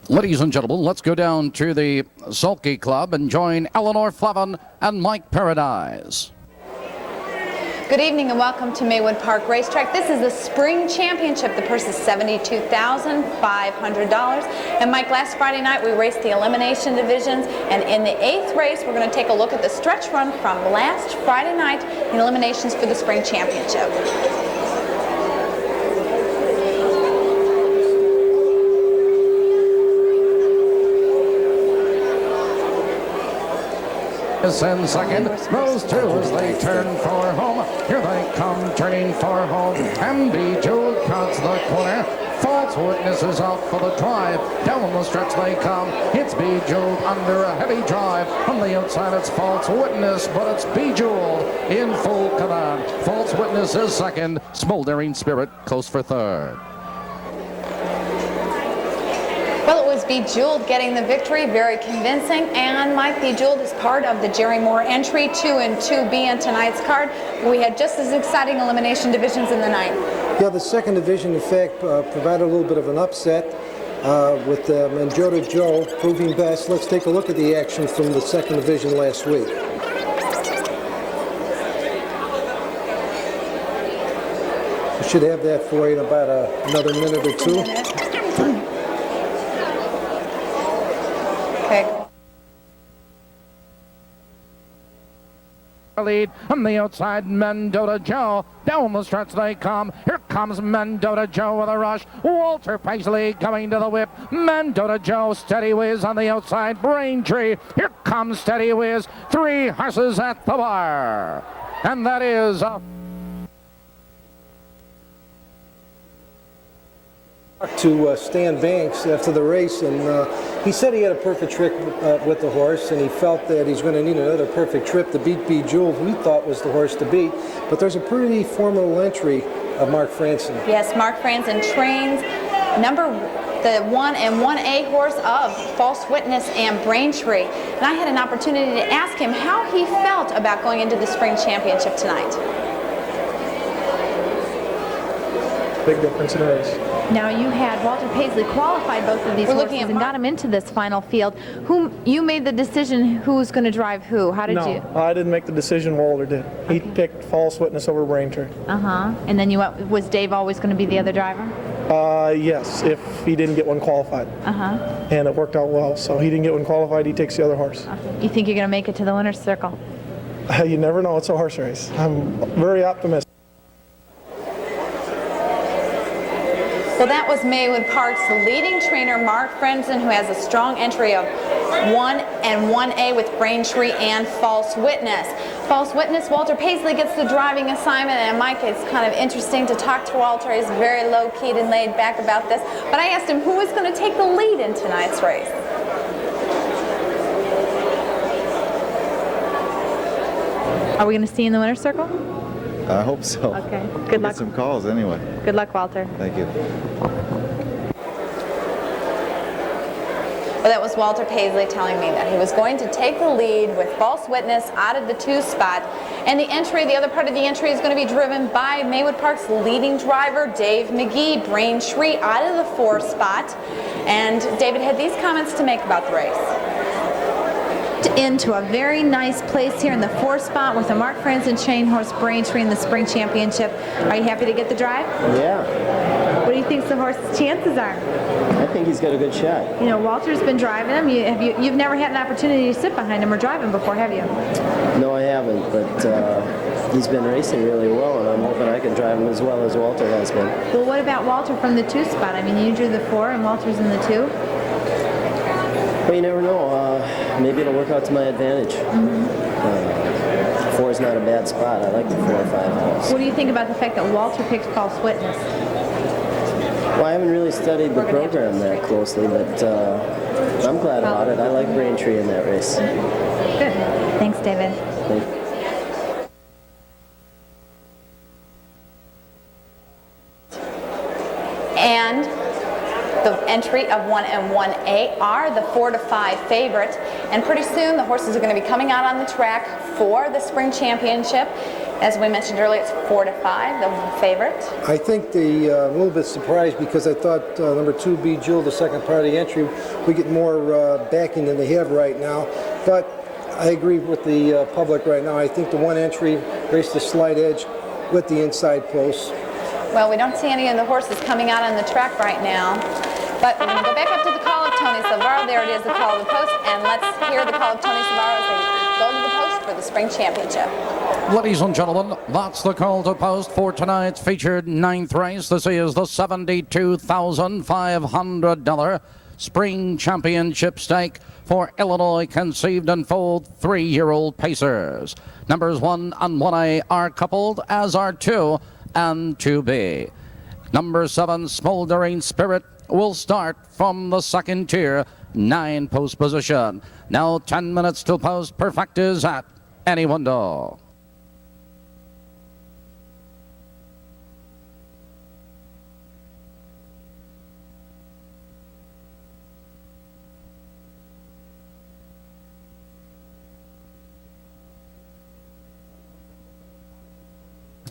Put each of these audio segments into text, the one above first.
Ladies and gentlemen, let's go down to the Sulky Club and join Eleanor Flavin and Mike Paradise. Good evening and welcome to Maywood Park Racetrack. This is the Spring Championship. The purse is $72,500. And Mike, last Friday night we raced the elimination divisions, and in the 8th race we're going to take a look at the stretch run from last Friday night in eliminations for the Spring Championship. Is in second, those two as they turn for home. Here they come, turning for home. And Bejeweled cuts the corner. False Witness is out for the drive. Down the stretch they come. It's Bejeweled under a heavy drive. On the outside it's False Witness, but it's Bejeweled in full command. False Witness is second. Smoldering Spirit close for third. Well, it was Bejeweled getting the victory, very convincing, and Mike, Bejeweled is part of the Jerry Moore entry 2 and 2B on tonight's card. We had just as exciting elimination divisions in the night. Yeah, the second division, in fact, provided a little bit of an upset with Mendota Joe proving best. Let's take a look at the action from the second division last week. We should have that for you in about another minute or two. Okay. Lead on the outside, Mendota Joe. Down the stretch they come. Here comes Mendota Joe with a rush. Walter Paisley coming to the whip. Mendota Joe, Steady Whiz on the outside. Braintree. Here comes Steady Whiz. 3 horses at the bar. And that is to Stan Banks after the race, and he said he had a perfect trick with the horse, and he felt that he's going to need another perfect trip to beat Bejeweled, who he thought was the horse to beat. But there's a pretty formidable entry of Mark Franson. Yes, Mark Franson trains the 1 and 1A horse of False Witness and Braintree. And I had an opportunity to ask him how he felt about going into the Spring Championship tonight. Big difference in race. Now you had Walter Paisley qualified both of these horses and got him into this final field. Whom you made the decision who's going to drive who? How did you? No, I didn't make the decision. Walter did. He picked False Witness over Braintree. And then you went, was Dave always going to be the other driver? Yes, if he didn't get one qualified. And it worked out well. So he didn't get one qualified. He takes the other horse. You think you're going to make it to the winner's circle? You never know. It's a horse race. I'm very optimistic. Well, that was Maywood Park's leading trainer, Mark Franson, who has a strong entry of 1 and 1A with Braintree and False Witness. False Witness, Walter Paisley gets the driving assignment, and Mike, it's kind of interesting to talk to Walter. He's very low-keyed and laid back about this. But I asked him who was going to take the lead in tonight's race. Are we going to see you in the winner's circle? I hope so. Okay. Good luck. Get some calls anyway. Good luck, Walter. Thank you. Well, that was Walter Paisley telling me that he was going to take the lead with False Witness out of the 2 spot. And the other part of the entry is going to be driven by Maywood Park's leading driver, Dave McGee. Braintree out of the 4 spot. And David had these comments to make about the race. Into a very nice place here in the 4 spot with the Mark Franson chain horse Braintree in the Spring Championship. Are you happy to get the drive? Yeah. What do you think the horse's chances are? I think he's got a good shot. You know, Walter's been driving him. You've never had an opportunity to sit behind him or drive him before, have you? No, I haven't, but he's been racing really well, and I'm hoping I can drive him as well as Walter has been. Well, what about Walter from the 2 spot? I mean, you drew the 4 and Walter's in the 2. Well, you never know. Maybe it'll work out to my advantage. 4 is not a bad spot. I like the 4 or 5 holes. What do you think about the fact that Walter picked False Witness? Well, I haven't really studied the program that closely, but I'm glad about it. I like Braintree in that race. Good. Thanks, David. Thank you. And the entry of 1 and 1A are the 4 to 5 favorite. And pretty soon the horses are going to be coming out on the track for the Spring Championship. As we mentioned earlier, it's 4-5, the favorite. I think a little bit surprised because I thought number 2, Bejeweled, the second part of the entry, we get more backing than they have right now. But I agree with the public right now. I think the 1 entry raced the slight edge with the inside post. Well, we don't see any of the horses coming out on the track right now. But we're going to go back up to the call of Tony Silvaro. There it is, the call of the post. And let's hear the call of Tony Silvaro as they go to the post for the Spring Championship. Ladies and gentlemen, that's the call to post for tonight's featured 9th race. This is the $72,500 Spring Championship stake for Illinois conceived and foaled 3-year-old pacers. Numbers 1 and 1A are coupled, as are 2 and 2B. Number 7, Smoldering Spirit, will start from the second tier, 9 post position. Now 10 minutes till post. Perfect is at any window.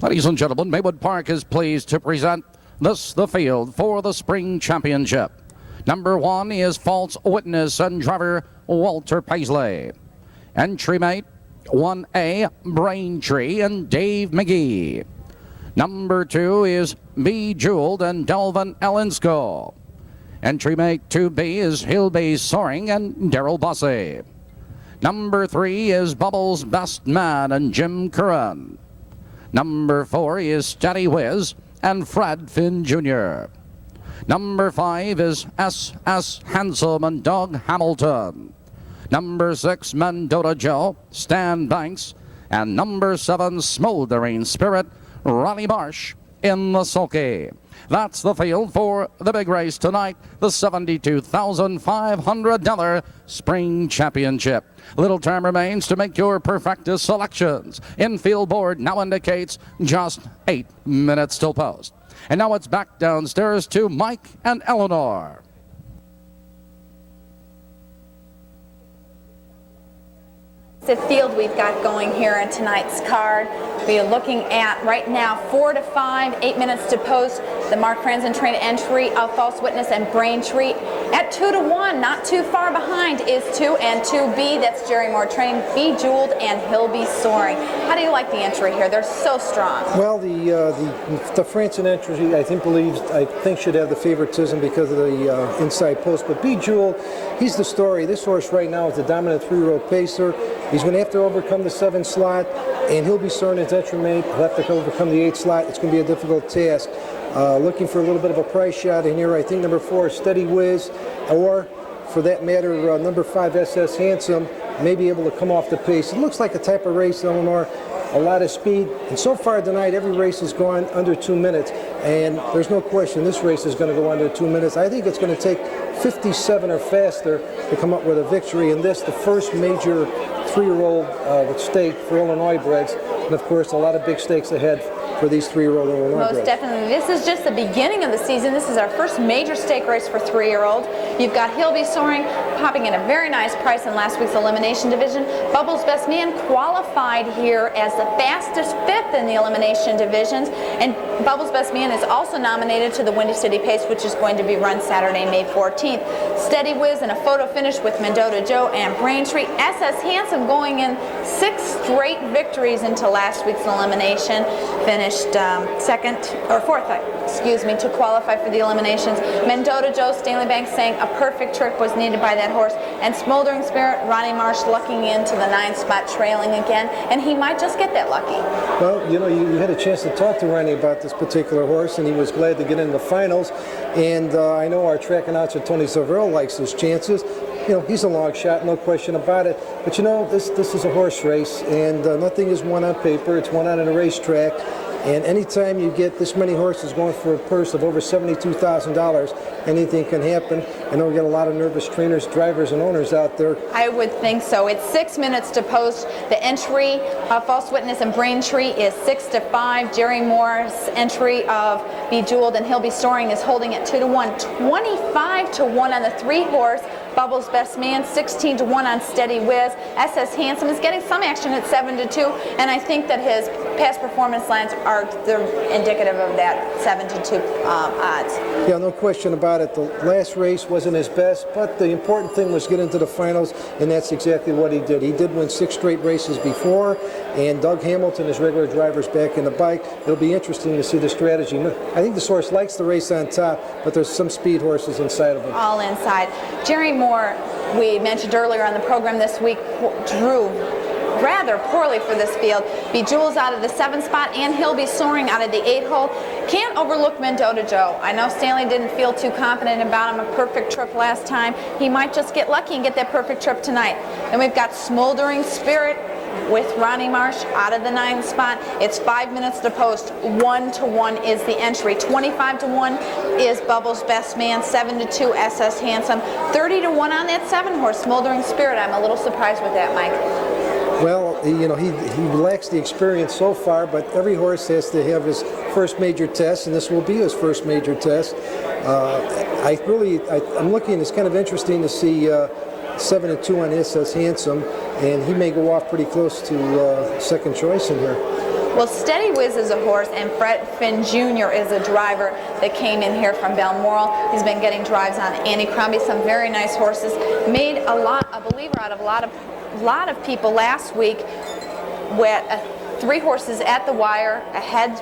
Ladies and gentlemen, Maywood Park is pleased to present the field for the Spring Championship. Number 1 is False Witness and driver Walter Paisley. Entry mate 1A, Braintree and Dave McGee. Number 2 is Bejeweled and Delvin Elinsko. Entry mate 2B is Hilby Soaring and Daryl Bussey. Number 3 is Bubbles Best Man and Jim Curran. Number 4 is Steady Whiz and Fred Finn Jr. Number 5 is S.S. Handsome and Doug Hamilton. Number 6, Mendota Joe, Stan Banks. And number 7, Smoldering Spirit, Ronnie Marsh in the sulky. That's the field for the big race tonight, the $72,500 Spring Championship. Little time remains to make your perfectest selections. Infield board now indicates just 8 minutes till post. And now it's back downstairs to Mike and Eleanor. The field we've got going here in tonight's card. We are looking at right now 4-5, 8 minutes to post. The Mark Franzen train entry of False Witness and Braintree at 2-1. Not too far behind is 2 and 2B. That's Jerry Moore train, Bejeweled and Hilby Soaring. How do you like the entry here? They're so strong. Well, the Franzen entry I think should have the favoritism because of the inside post. But Bejeweled, he's the story. This horse right now is the dominant 3-year-old pacer. He's going to have to overcome the 7 slot, and he'll be starting his entry mate. He'll have to overcome the 8 slot. It's going to be a difficult task. Looking for a little bit of a price shot in here. I think number 4 is Steady Whiz, or for that matter, number 5 S.S. Handsome may be able to come off the pace. It looks like a type of race, Eleanor, a lot of speed. And so far tonight, every race has gone under 2 minutes. And there's no question this race is going to go under 2 minutes. I think it's going to take 57 or faster to come up with a victory in this, the first major 3-year-old stake for Illinois breds. And of course, a lot of big stakes ahead for these 3-year-old Illinois Most breds. definitely. This is just the beginning of the season. This is our first major stake race for 3-year-olds. You've got Hilby Soaring popping in a very nice price in last week's elimination division. Bubbles Best Man qualified here as the fastest 5th in the elimination divisions. And Bubbles Best Man is also nominated to the Windy City Pace, which is going to be run Saturday, May 14th. Steady Whiz in a photo finish with Mendota Joe and Braintree. S.S. Handsome going in 6 straight victories into last week's elimination. Finished 4th, to qualify for the eliminations. Mendota Joe, Stanley Banks saying a perfect trick was needed by that horse. And Smoldering Spirit, Ronnie Marsh lucking into the 9th spot, trailing again. And he might just get that lucky. Well, you know, you had a chance to talk to Ronnie about this particular horse, and he was glad to get in the finals. And I know our track announcer, Tony Silvero, likes his chances. You know, he's a long shot, no question about it. But you know, this is a horse race, and nothing is won on paper. It's won on a racetrack. And anytime you get this many horses going for a purse of over $72,000, anything can happen. I know we got a lot of nervous trainers, drivers, and owners out there. I would think so. It's 6 minutes to post. The entry of False Witness and Braintree is 6-5. Jerry Moore's entry of Bejeweled and Hilby Soaring is holding at 2-1. 25-1 on the 3-horse. Bubbles Best Man, 16-1 on Steady Whiz. S.S. Handsome is getting some action at 7-2, and I think that his past performance lines are they're indicative of that 7-2 odds. Yeah, no question about it. The last race wasn't his best, but the important thing was get into the finals, and that's exactly what he did. He did win 6 straight races before, and Doug Hamilton, his regular driver's back in the bike. It'll be interesting to see the strategy. I think this horse likes the race on top, but there's some speed horses inside of him. All inside. Jerry Moore, we mentioned earlier on the program this week, drew rather poorly for this field. Bejewel's out of the 7th spot, and he'll be soaring out of the 8th hole. Can't overlook Mendota Joe. I know Stanley didn't feel too confident about him. A perfect trip last time. He might just get lucky and get that perfect trip tonight. And we've got Smoldering Spirit with Ronnie Marsh out of the 9th spot. It's 5 minutes to post. 1-1 is the entry. 25-1 is Bubbles' Best Man. 7-2 SS Handsome. 30-1 on that 7 horse, Smoldering Spirit. I'm a little surprised with that, Mike. Well, he lacks the experience so far, but every horse has to have his first major test, and this will be his first major test. I'm looking, it's kind of interesting to see 7-2 on SS Handsome, and he may go off pretty close to second choice in here. Well, Steady Whiz is a horse, and Fred Finn Jr. is a driver that came in here from Balmoral. He's been getting drives on Annie Crombie, some very nice horses. Made a believer out of a lot of people last week with 3 horses at the wire, a head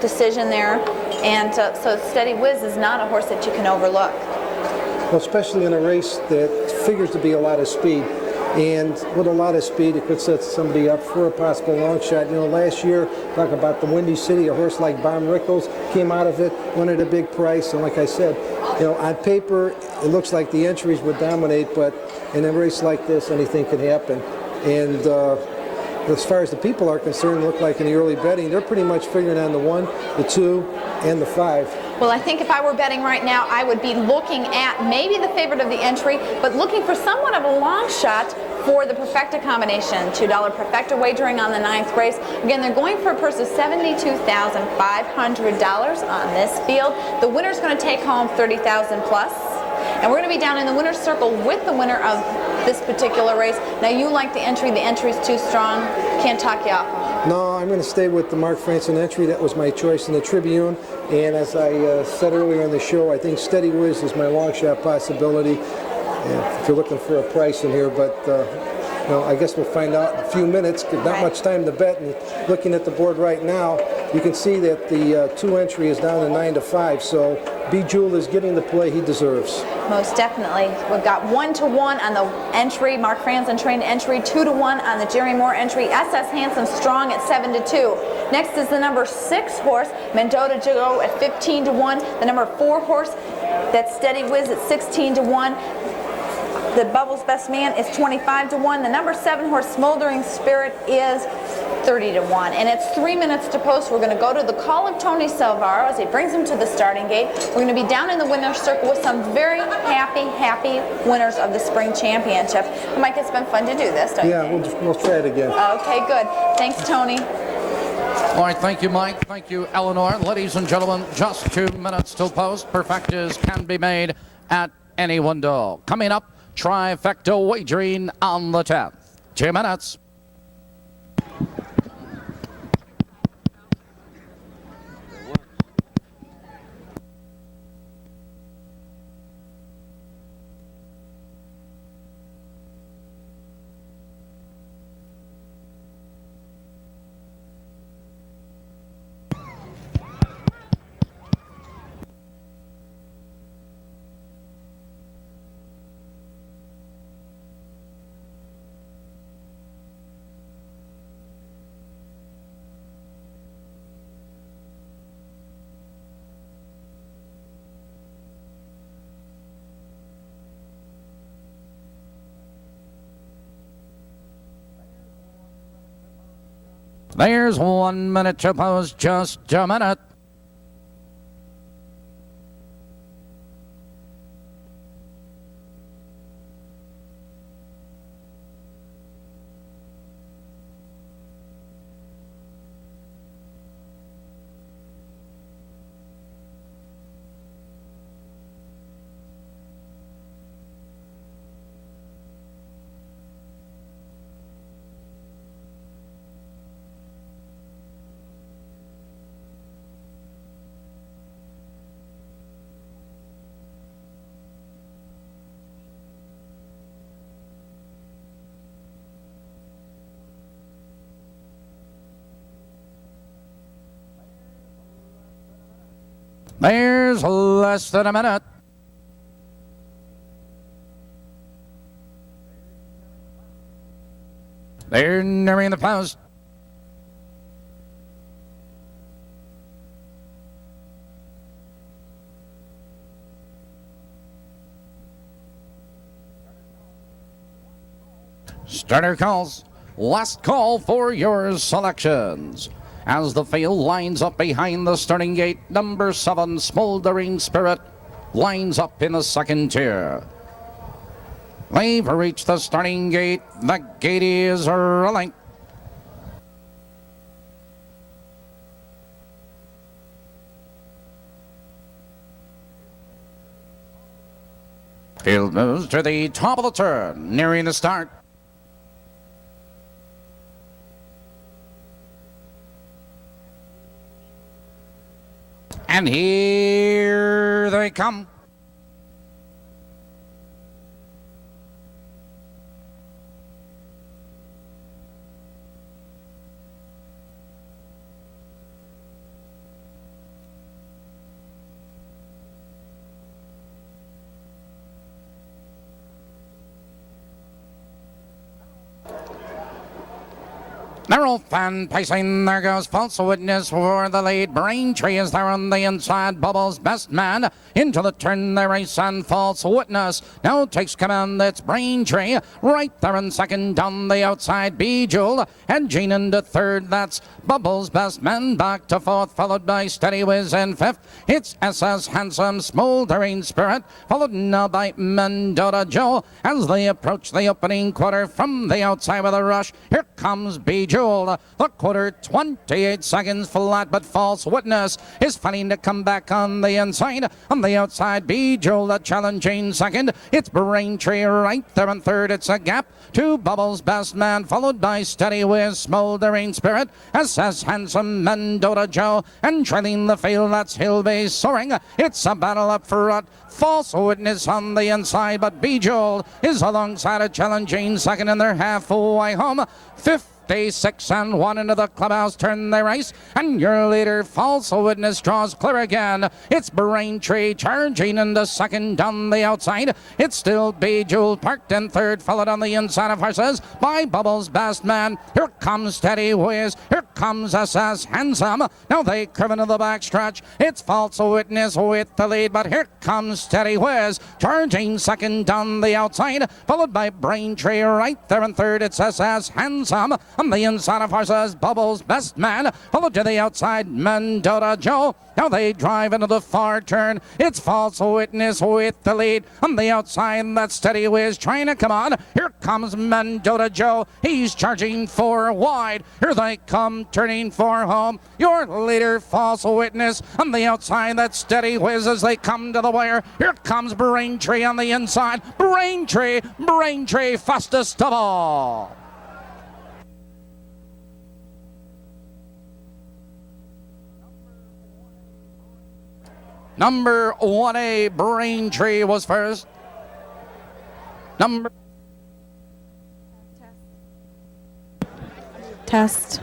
decision there, and so Steady Whiz is not a horse that you can overlook. Well, especially in a race that figures to be a lot of speed. And with a lot of speed, it could set somebody up for a possible long shot. You know, last year, talk about the Windy City, a horse like Bomb Rickles came out of it, won at a big price. And like I said, you know, on paper, it looks like the entries would dominate, but in a race like this, anything can happen. And as far as the people are concerned, look like in the early betting, they're pretty much figuring on the 1, the 2, and the 5. Well, I think if I were betting right now, I would be looking at maybe the favorite of the entry, but looking for somewhat of a long shot for the Perfecta combination. $2 Perfecta wagering on the 9th race. Again, they're going for a purse of $72,500 on this field. The winner's going to take home $30,000 plus. And we're going to be down in the winner's circle with the winner of this particular race. Now, you like the entry's too strong. Can't talk you off of it. No, I'm going to stay with the Mark Franson entry. That was my choice in the Tribune. And as I said earlier on the show, I think Steady Whiz is my long shot possibility. If you're looking for a price in here, but I guess we'll find out in a few minutes. Not much time to bet. And looking at the board right now, you can see that the 2 entry is down to 9-5. So Bejeweled is getting the play he deserves. Most definitely. We've got 1-1 on the entry, Mark Franson trained entry, 2-1 on the Jerry Moore entry. SS Handsome strong at 7-2. Next is the number 6 horse, Mendota Joe at 15-1. The number 4 horse, that's Steady Whiz at 16-1. The Bubbles' Best Man is 25-1. The number 7 horse, Smoldering Spirit, is 30-1. And it's 3 minutes to post. We're going to go to the call of Tony Salvaro as he brings him to the starting gate. We're going to be down in the winner's circle with some very happy winners of the Spring Championship. Mike, it's been fun to do this, don't you think? Yeah, we'll try it again. Okay, good. Thanks, Tony. All right, thank you, Mike. Thank you, Eleanor. Ladies and gentlemen, just 2 minutes till post. Perfectas can be made at any window. Coming up, trifecta wagering on the 10th. 2 minutes. There's 1 minute to post, just a minute. There's less than a minute. They're nearing the post. Starter calls. Last call for your selections. As the field lines up behind the starting gate, number 7, Smoldering Spirit, lines up in the second tier. They've reached the starting gate. The gate is rolling. Field moves to the top of the turn, nearing the start. And here they come. Narrow fan pacing, there goes False Witness for the lead. Braintree is there on the inside. Bubbles Best Man into the turn they race, and False Witness now takes command. It's Braintree right there in second, on the outside Bejeweled, and Jean into third. That's Bubbles Best Man back to fourth, followed by Steady Whiz in fifth. It's SS Handsome Smoldering Spirit, followed now by Mendota Joe as they approach the opening quarter from the outside with a rush. Here comes Bejeweled. The quarter 28 seconds flat, but False Witness is fighting to come back on the inside. On the outside, Bejeweled, the challenging second. It's Braintree right there in third. It's a gap to Bubbles Best Man, followed by Steady Whiz, Smoldering Spirit, SS Handsome, Mendota Joe, and trailing the field, that's Hillby Soaring. It's a battle up front. False Witness on the inside, but Bejeweled is alongside a challenging second, and they're halfway home. 56 and 1 into the clubhouse turn they race, and your leader False Witness draws clear again. It's Braintree charging into second on the outside. It's still Bejeweled parked in third, followed on the inside of horses by Bubbles Best Man. Here comes Steady Whiz. Here comes SS Handsome. Now they curve into the backstretch. It's False Witness with the lead, but here comes Steady Whiz charging second on the outside, followed by Braintree right there in third. It's SS Handsome. On the inside of horses, Bubbles Best Man, followed to the outside, Mendota Joe. Now they drive into the far turn. It's False Witness with the lead. On the outside, that Steady Whiz trying to come on. Here comes Mendota Joe. He's charging 4 wide. Here they come, turning for home. Your leader, False Witness. On the outside, that Steady Whiz as they come to the wire. Here comes Braintree on the inside. Braintree fastest of all. Number 1A, Braintree was first. Test.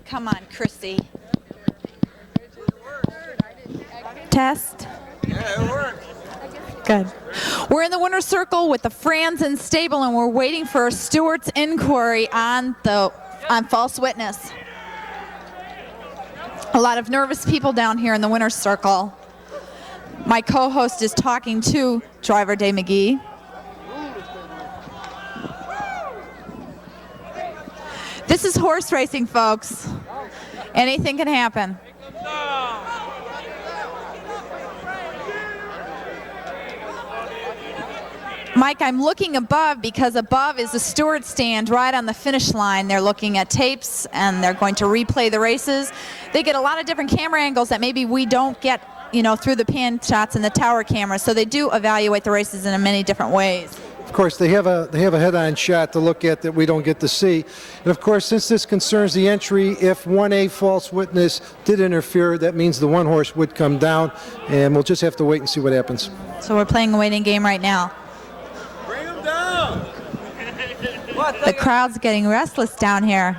Come on, Chrissy. Test. Yeah, it worked. Good. We're in the winner's circle with the Franzen stable, and we're waiting for a Stewards inquiry on False Witness. A lot of nervous people down here in the winner's circle. My co-host is talking to driver Dave McGee. This is horse racing, folks. Anything can happen. Mike, I'm looking above because above is the steward stand right on the finish line. They're looking at tapes and they're going to replay the races. They get a lot of different camera angles that maybe we don't get, through the pan shots and the tower cameras. So they do evaluate the races in many different ways. Of course, they have a head-on shot to look at that we don't get to see. And of course, since this concerns the entry, if 1A false witness did interfere, that means the one horse would come down, and we'll just have to wait and see what happens. So we're playing a waiting game right now. Bring him down! The crowd's getting restless down here.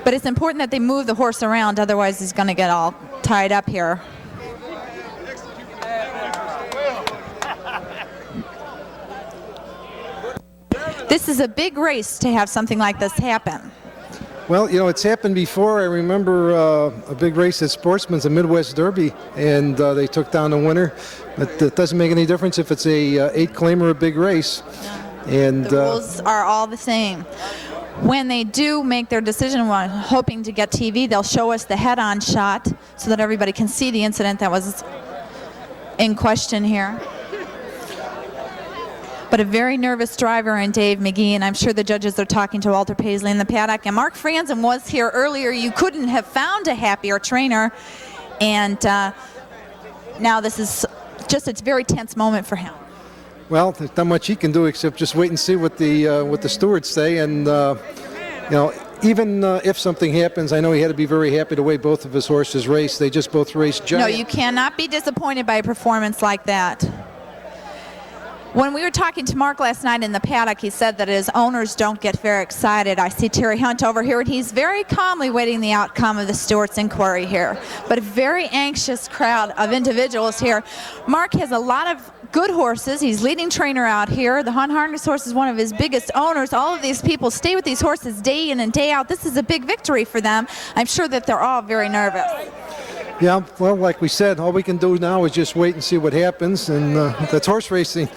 But it's important that they move the horse around, otherwise he's going to get all tied up here. This is a big race to have something like this happen. Well, you know, it's happened before. I remember a big race at Sportsman's, a Midwest Derby, and they took down the winner. But it doesn't make any difference if it's a 8 claim or a big race. And the rules are all the same. When they do make their decision, we're hoping to get TV, they'll show us the head-on shot so that everybody can see the incident that was in question here. But a very nervous driver in Dave McGee, and I'm sure the judges are talking to Walter Paisley in the paddock. And Mark Franzen was here earlier. You couldn't have found a happier trainer. And now this is just a very tense moment for him. Well, there's not much he can do except just wait and see what the stewards say. And you know, even if something happens, I know he had to be very happy the way both of his horses raced. They just both raced giant. No, you cannot be disappointed by a performance like that. When we were talking to Mark last night in the paddock, he said that his owners don't get very excited. I see Terry Hunt over here, and he's very calmly waiting the outcome of the Stewards inquiry here. But a very anxious crowd of individuals here. Mark has a lot of good horses. He's leading trainer out here. The Hunt Harness horse is one of his biggest owners. All of these people stay with these horses day in and day out. This is a big victory for them. I'm sure that they're all very nervous. Yeah, well, like we said, all we can do now is just wait and see what happens, and that's horse racing.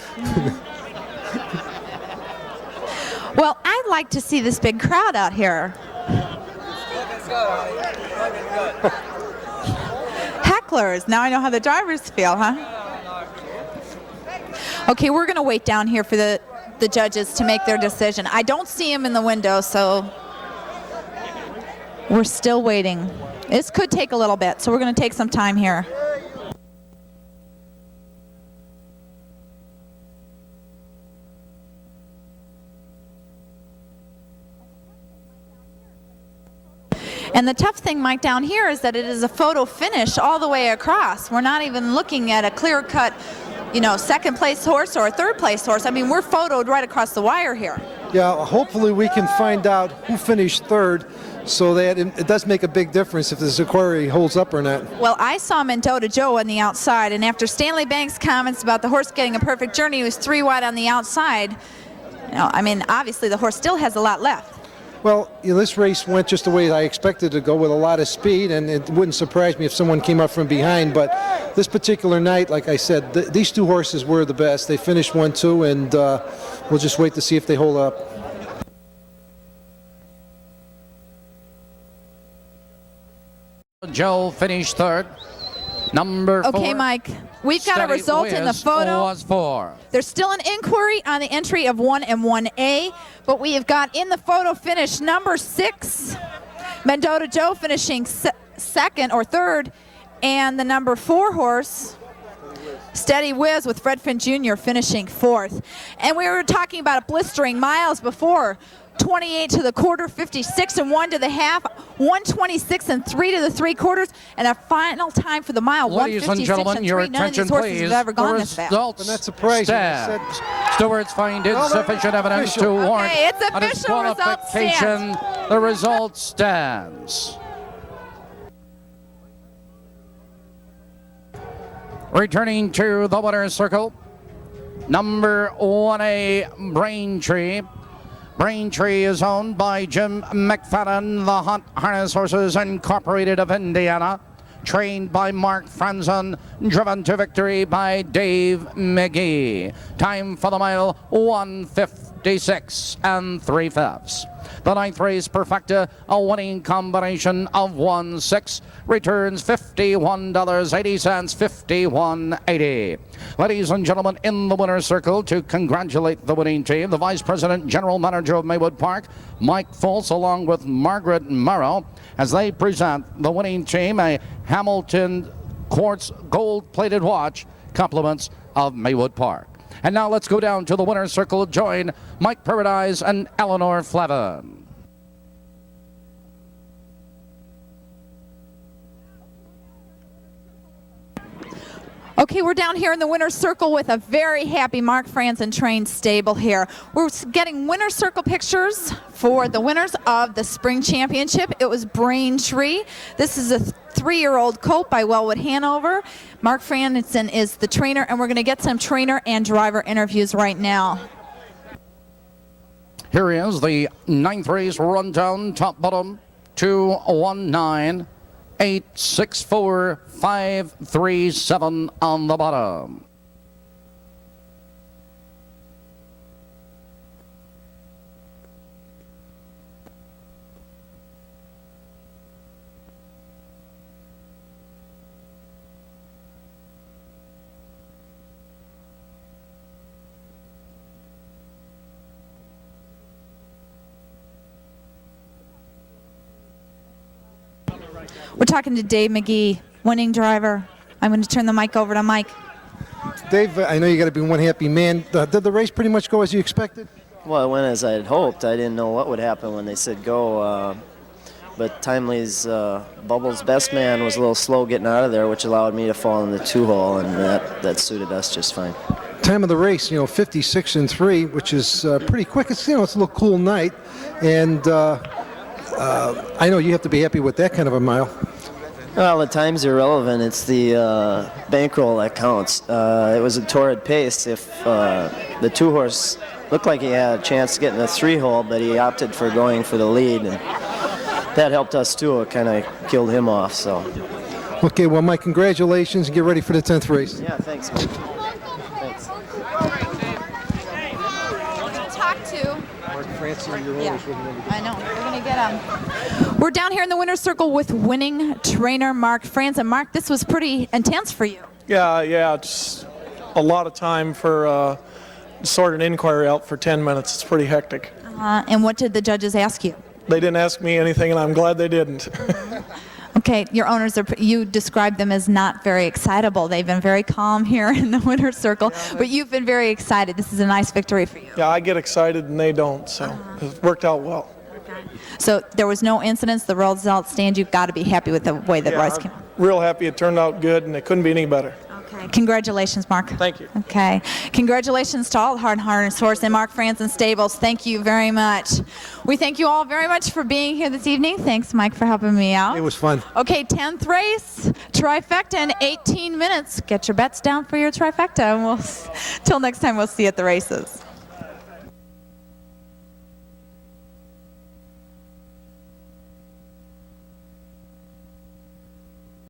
Well, I'd like to see this big crowd out here. Hecklers. Now I know how the drivers feel, huh? Okay, we're going to wait down here for the judges to make their decision. I don't see them in the window, so we're still waiting. This could take a little bit, so we're going to take some time here. And the tough thing, Mike, down here is that it is a photo finish all the way across. We're not even looking at a clear-cut, you know, second place horse or a third place horse. I mean, we're photoed right across the wire here. Yeah, hopefully we can find out who finished third, so that it does make a big difference if this inquiry holds up or not. Well, I saw Mendota Joe on the outside, and after Stanley Banks' comments about the horse getting a perfect journey, he was 3 wide on the outside. You know, I mean, obviously the horse still has a lot left. Well, you know, this race went just the way I expected to go, with a lot of speed, and it wouldn't surprise me if someone came up from behind. But this particular night, like I said, these 2 horses were the best. They finished 1-2, and we'll just wait to see if they hold up. Joe finished third. Number 4. Okay, Mike, we've got a result in the photo. Was 4. There's still an inquiry on the entry of 1 and 1A, but we have got in the photo finish number 6, Mendota Joe finishing second or third, and the number 4 horse, Steady Whiz with Fred Finn Jr. finishing 4th. And we were talking about blistering miles before. 28 to the quarter, 56 and 1 to the half, 126 and 3 to the 3/4, and a final time for the mile, Ladies and gentlemen, your attention, please. Have ever gone this fast. And that's surprising. Stewards find insufficient evidence to warrant Okay, it's a official. Result disqualification. The result stands. Returning to the winner's circle, number 1A, Braintree. Braintree is owned by Jim McFadden, the Hunt Harness Horses Incorporated of Indiana. Trained by Mark Franzen, driven to victory by Dave McGee. Time for the mile, 1:56 3/5. The 9th race, Perfecta, a winning combination of 1-6, returns $51.80, $51.80. Ladies and gentlemen, in the winner's circle to congratulate the winning team, the Vice President, General Manager of Maywood Park, Mike Foltz, along with Margaret Morrow, as they present the winning team, a Hamilton quartz gold-plated watch, compliments of Maywood Park. And now let's go down to the winner's circle. Join Mike Paradise and Eleanor Flavin. Okay, we're down here in the winner's circle with a very happy Mark Franzen trained stable here. We're getting winner's circle pictures for the winners of the spring championship. It was Braintree. This is a 3-year-old colt by Wellwood Hanover. Mark Franzen is the trainer, and we're going to get some trainer and driver interviews right now. Here is the 9th race rundown, top bottom, 219. 864-537 on the bottom. We're talking to Dave McGee, winning driver. I'm going to turn the mic over to Mike. Dave, I know you got to be one happy man. Did the race pretty much go as you expected? Well, it went as I had hoped. I didn't know what would happen when they said go. But Timely's Bubbles' best man was a little slow getting out of there, which allowed me to fall in the 2-hole, and that suited us just fine. Time of the race, 56-3, which is pretty quick. It's it's a little cool night, and I know you have to be happy with that kind of a mile. Well, the time's irrelevant. It's the bankroll that counts. It was a torrid pace. If the 2-horse looked like he had a chance to get in the 3-hole, but he opted for going for the lead, and that helped us too. It kind of killed him off. So. Okay, well, Mike, congratulations, and get ready for the 10th race. Yeah, thanks, Mike. Thanks. We're going to talk to Mark Franzen, your Yeah, I know. We're going to get him. We're down here in the winner's circle with winning trainer Mark Franzen. Mark, this was pretty intense for you. Yeah, it's a lot of time for sort an inquiry out for 10 minutes. It's pretty hectic. And what did the judges ask you? They didn't ask me anything, and I'm glad they didn't. Okay, your owners you described them as not very excitable. They've been very calm here in the winner's circle, but you've been very excited. This is a nice victory for you. Yeah, I get excited and they don't, so it worked out well. So there was no incidents. The result stand. You've got to be happy with the way the race came. Real happy it turned out good, and it couldn't be any better. Okay. Congratulations, Mark. Thank you. Okay. Congratulations to all Hard Harness Horse and Mark Franzen Stables. Thank you very much. We thank you all very much for being here this evening. Thanks, Mike, for helping me out. It was fun. Okay, 10th race, trifecta in 18 minutes. Get your bets down for your trifecta, and till next time, we'll see you at the races.